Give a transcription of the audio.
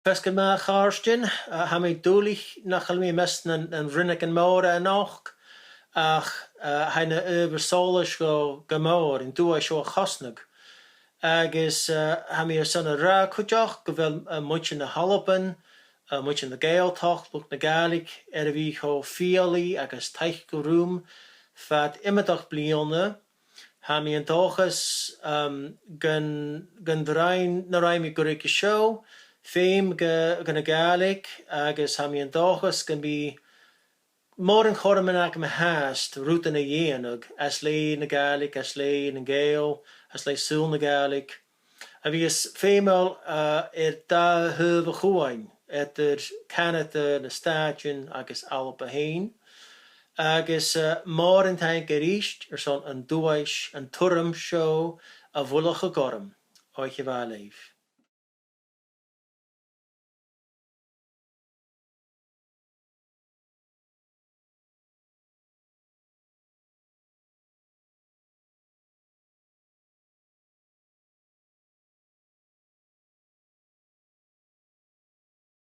Fesken ma charstin, ha mi dúlich nach mi mesten an rinnig an móra an och, ach haine übersolis go gamór in dúa seo chosnug. Agus ha mi son a ra kujoch go bhfuil muin na halapan, muin na gaeltocht, lucht na gaelig, a bhí cho fialaí agus teich go rúm, fat imadach blianne, ha mi an dochas gun drain na raimi gurig show, féim gan na gaelig, agus ha mi an dochas gan bí mór an chorman ag me haast rúta na dhéanag, as lei na gaelig, as lei na gael, as lei súl na gaelig. A bhí is féimeáil da thuh a chuáin, Canada na Stadion agus Alpa hain. Agus mór an tank ríist son an dúais an turum show a bhulach a gorm, oich bhá leif.